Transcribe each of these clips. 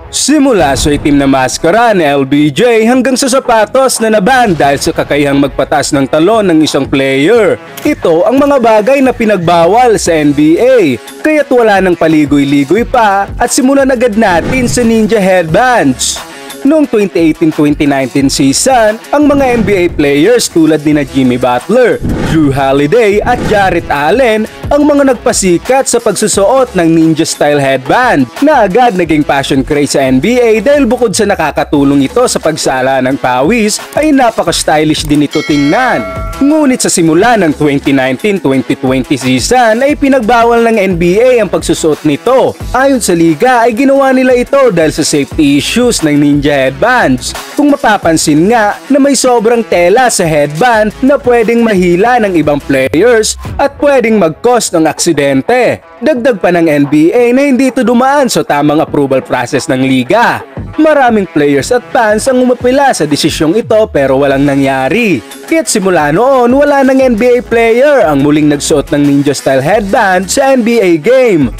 Simula sa itim na maskara ni LBJ hanggang sa sapatos na naban dahil sa kakayahang magpatas ng talon ng isang player. Ito ang mga bagay na pinagbawal sa NBA, kaya't wala nang paligoy-ligoy pa at simulan agad natin sa Ninja Headbands. Noong 2018-2019 season, ang mga NBA players tulad ni Jimmy Butler, Jrue Holiday at Jarrett Allen ang mga nagpasikat sa pagsusuot ng ninja-style headband na agad naging passion craze sa NBA dahil bukod sa nakakatulong ito sa pagsala ng pawis ay napaka-stylish din ito tingnan. Ngunit sa simula ng 2019-2020 season ay pinagbawal ng NBA ang pagsusuot nito. Ayon sa liga ay ginawa nila ito dahil sa safety issues ng ninja headbands. Kung mapapansin nga na may sobrang tela sa headband na pwedeng mahila ng ibang players at pwedeng mag-cause ng aksidente. Dagdag pa ng NBA na hindi ito dumaan sa tamang approval process ng liga. Maraming players at fans ang umapila sa desisyong ito pero walang nangyari. Kaya't simula noon wala ng NBA player ang muling nagsuot ng ninja-style headband sa NBA game.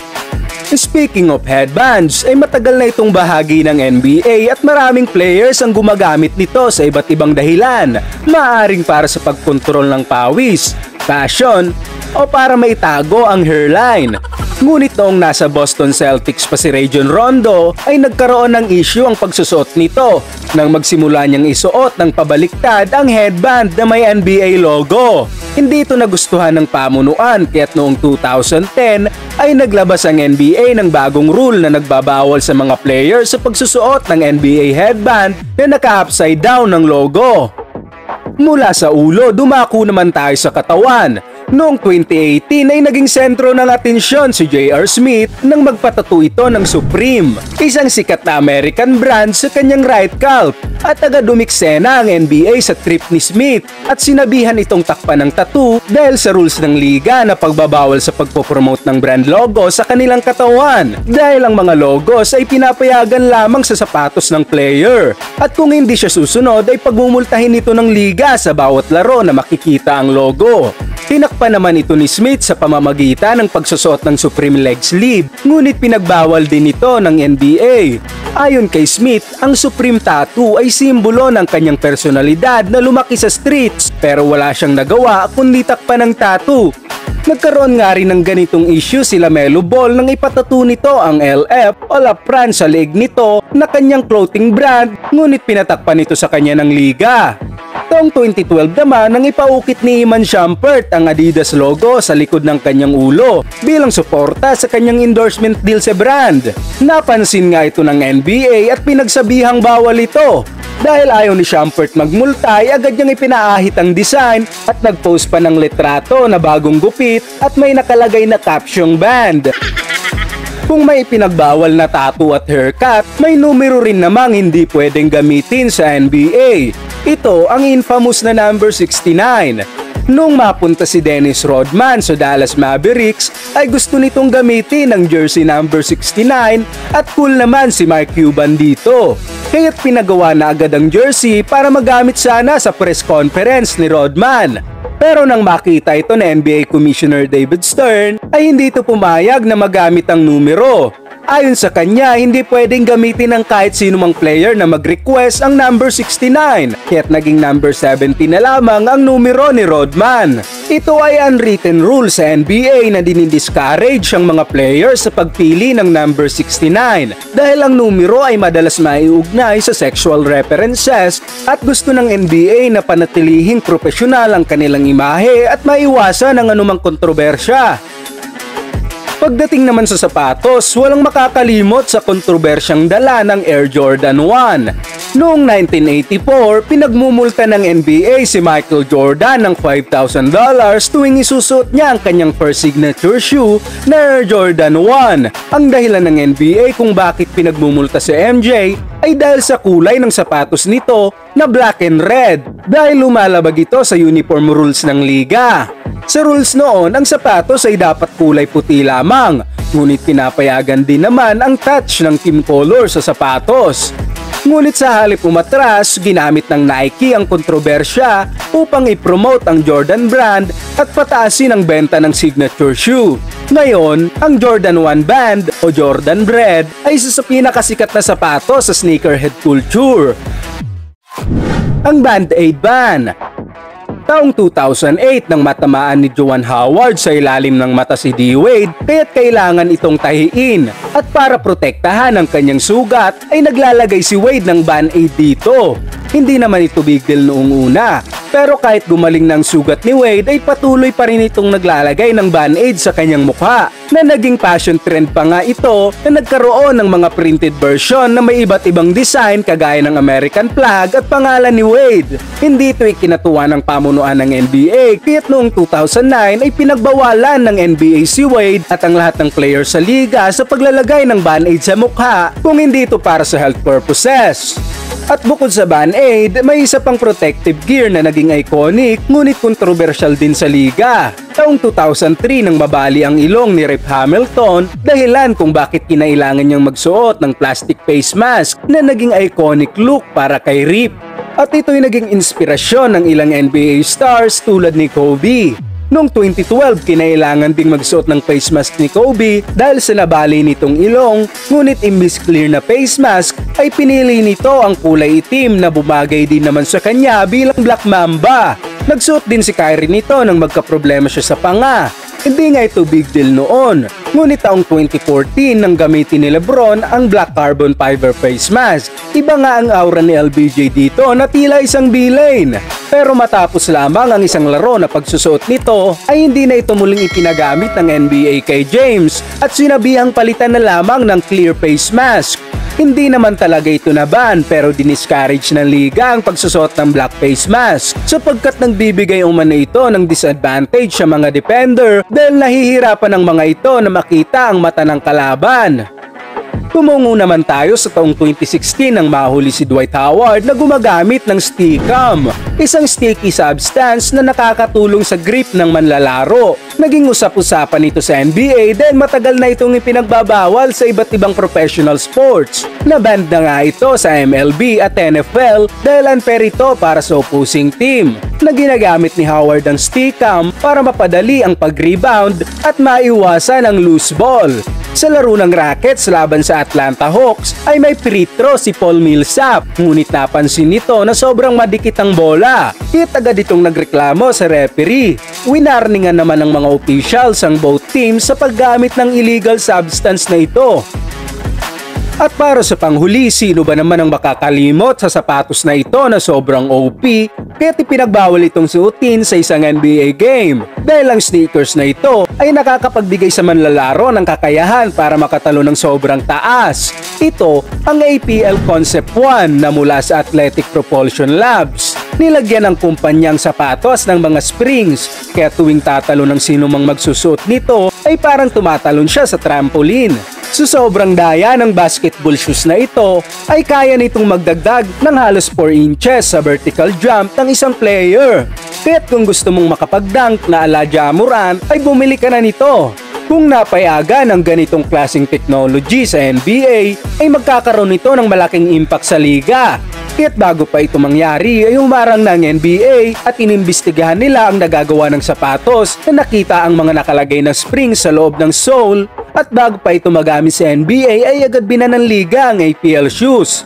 Speaking of headbands, ay matagal na itong bahagi ng NBA at maraming players ang gumagamit nito sa iba't ibang dahilan. Maaring para sa pagkontrol ng pawis, fashion, o para maitago ang hairline. Ngunit noong nasa Boston Celtics pa si Rajon Rondo ay nagkaroon ng issue ang pagsusuot nito nang magsimula niyang isuot ng pabaliktad ang headband na may NBA logo. Hindi ito nagustuhan ng pamunuan kaya't noong 2010 ay naglabas ang NBA ng bagong rule na nagbabawal sa mga players sa pagsusuot ng NBA headband na naka-upside down ng logo. Mula sa ulo, dumako naman tayo sa katawan. Noong 2018 ay naging sentro ng atensyon si J.R. Smith nang magpatattoo ito ng Supreme, isang sikat na American brand sa kanyang right calf, at agad dumiksena ang NBA sa trip ni Smith at sinabihan itong takpan ng tattoo dahil sa rules ng liga na pagbabawal sa pagpopromote ng brand logo sa kanilang katawan dahil ang mga logos ay pinapayagan lamang sa sapatos ng player at kung hindi siya susunod ay pagmumultahin ito ng liga sa bawat laro na makikita ang logo. Tinakpan naman ito ni Smith sa pamamagitan ng pagsusuot ng Supreme leg sleeve, ngunit pinagbawal din ito ng NBA. Ayon kay Smith, ang Supreme tattoo ay simbolo ng kanyang personalidad na lumaki sa streets pero wala siyang nagawa kundi takpan ng tattoo. Nagkaroon nga rin ng ganitong issue si LaMelo Ball nang ipatattoo nito ang LF o La France sa leg nito na kanyang clothing brand, ngunit pinatakpan ito sa kanya ng liga. Taong 2012 naman nang ipaukit ni Iman Shumpert ang Adidas logo sa likod ng kanyang ulo bilang suporta sa kanyang endorsement deal sa brand. Napansin nga ito ng NBA at pinagsabihang bawal ito. Dahil ayaw ni Shumpert magmulta ay agad niyang ipinaahit ang design at nagpost pa ng litrato na bagong gupit at may nakalagay na caption band. Kung may pinagbawal na tattoo at haircut, may numero rin namang hindi pwedeng gamitin sa NBA. Ito ang infamous na number 69. Nung mapunta si Dennis Rodman sa Dallas Mavericks, ay gusto nitong gamitin ang jersey number 69 at cool naman si Mark Cuban dito. Kaya't pinagawa na agad ang jersey para magamit sana sa press conference ni Rodman. Pero nang makita ito ni NBA Commissioner David Stern, ay hindi ito pumayag na magamit ang numero. Ayon sa kanya, hindi pwedeng gamitin ng kahit sino mang player na mag-request ang number 69, kaya't naging number 70 na lamang ang numero ni Rodman. Ito ay unwritten rule sa NBA na dinidiscourage ang mga players sa pagpili ng number 69 dahil ang numero ay madalas maiugnay sa sexual references at gusto ng NBA na panatilihing profesional ang kanilang imahe at maiwasan ang anumang kontrobersya. Pagdating naman sa sapatos, walang makakalimot sa kontrobersyang dala ng Air Jordan 1. Noong 1984, pinagmumulta ng NBA si Michael Jordan ng $5,000 tuwing isusuot niya ang kanyang first signature shoe na Air Jordan 1. Ang dahilan ng NBA kung bakit pinagmumulta si MJ ay dahil sa kulay ng sapatos nito na black and red dahil lumalabag ito sa uniform rules ng liga. Sa rules noon, ang sapatos ay dapat kulay puti lamang, ngunit pinapayagan din naman ang touch ng team color sa sapatos. Ngunit sa halip umatras, ginamit ng Nike ang kontrobersya upang i-promote ang Jordan brand at pataasin ang benta ng signature shoe. Ngayon, ang Jordan 1 Band o Jordan Bread ay isa sa pinakasikat na sapatos sa sneakerhead culture. Ang Band-Aid ban. Taong 2008 nang matamaan ni Juwan Howard sa ilalim ng mata si D. Wade, kaya't kailangan itong tahiin. At para protektahan ang kanyang sugat ay naglalagay si Wade ng Band-Aid dito. Hindi naman ito big deal noong una. Pero kahit gumaling ng sugat ni Wade ay patuloy pa rin itong naglalagay ng Band-Aid sa kanyang mukha, na naging fashion trend pa nga ito na nagkaroon ng mga printed version na may iba't ibang design kagaya ng American flag at pangalan ni Wade. Hindi ito ikinatuwa ng pamunuan ng NBA, kaya't noong 2009 ay pinagbawalan ng NBA si Wade at ang lahat ng players sa liga sa paglalagay ng Band-Aid sa mukha kung hindi ito para sa health purposes. At bukod sa Band-Aid, may isa pang protective gear na naging iconic ngunit kontrobersyal din sa liga. Taong 2003 nang mabali ang ilong ni Rip Hamilton, dahilan kung bakit kinailangan niyang magsuot ng plastic face mask na naging iconic look para kay Rip. At ito'y naging inspirasyon ng ilang NBA stars tulad ni Kobe. Noong 2012, kinailangan ding magsuot ng face mask ni Kobe dahil sa nabali nitong ilong, ngunit imbis clear na face mask ay pinili nito ang kulay itim na bumagay din naman sa kanya bilang Black Mamba. Nagsuot din si Kyrie nito nang magkaproblema siya sa panga. Hindi nga ito big deal noon. Ngunit taong 2014 nang gamitin ni LeBron ang black carbon fiber face mask. Iba nga ang aura ni LBJ dito na tila isang villain. Pero matapos lamang ang isang laro na pagsusuot nito ay hindi na ito muling ipinagamit ng NBA kay James at sinabihang palitan na lamang ng clear face mask. Hindi naman talaga ito naban pero diniscourage ng liga ang pagsusot ng black face mask sapagkat nagbibigay umano ito ng disadvantage sa mga defender dahil nahihirapan ng mga ito na makita ang mata ng kalaban. Tumungo naman tayo sa taong 2016 nang mahuli si Dwight Howard na gumagamit ng Steakam, isang sticky substance na nakakatulong sa grip ng manlalaro. Naging usap-usapan ito sa NBA dahil matagal na itong ipinagbabawal sa iba't ibang professional sports. Na-ban na nga ito sa MLB at NFL dahil unfair ito para sa opposing team, na ginagamit ni Howard ang Steakam para mapadali ang pag-rebound at maiwasan ang loose ball. Sa laro ng Rockets laban sa Atlanta Hawks ay may free throw si Paul Millsap, ngunit napansin nito na sobrang madikit ang bola. Kaya agad itong nagreklamo sa referee. Winarningan naman ng mga officials ang both teams sa paggamit ng illegal substance na ito. At para sa panghuli, sino ba naman ang makakalimot sa sapatos na ito na sobrang OP kaya't ipinagbawal itong suotin sa isang NBA game? Dahil ang sneakers na ito ay nakakapagbigay sa manlalaro ng kakayahan para makatalo ng sobrang taas. Ito ang APL Concept 1 na mula sa Athletic Propulsion Labs. Nilagyan ng kumpanyang sapatos ng mga springs kaya tuwing tatalo ng sinumang magsusuot nito ay parang tumatalon siya sa trampoline. Sa sobrang daya ng basketball shoes na ito, ay kaya nitong magdagdag ng halos 4 inches sa vertical jump ng isang player. Kaya't kung gusto mong makapag-dunk na ala Ja Morant, ay bumili ka na nito. Kung napayagan ng ganitong klaseng technology sa NBA, ay magkakaroon nito ng malaking impact sa liga. Kaya't bago pa ito mangyari ay humarang ng NBA at inimbestigahan nila ang nagagawa ng sapatos na nakita ang mga nakalagay na springs sa loob ng sole, at bago pa ito magamit sa NBA ay agad binan ng liga ang APL shoes.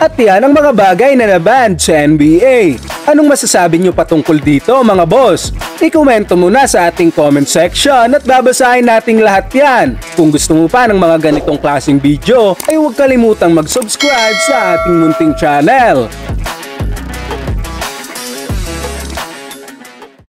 At yan ang mga bagay na naban sa NBA. Anong masasabi nyo patungkol dito mga boss? I-komento mo na sa ating comment section at babasahin nating lahat yan. Kung gusto mo pa ng mga ganitong klaseng video ay huwag kalimutang mag-subscribe sa ating munting channel.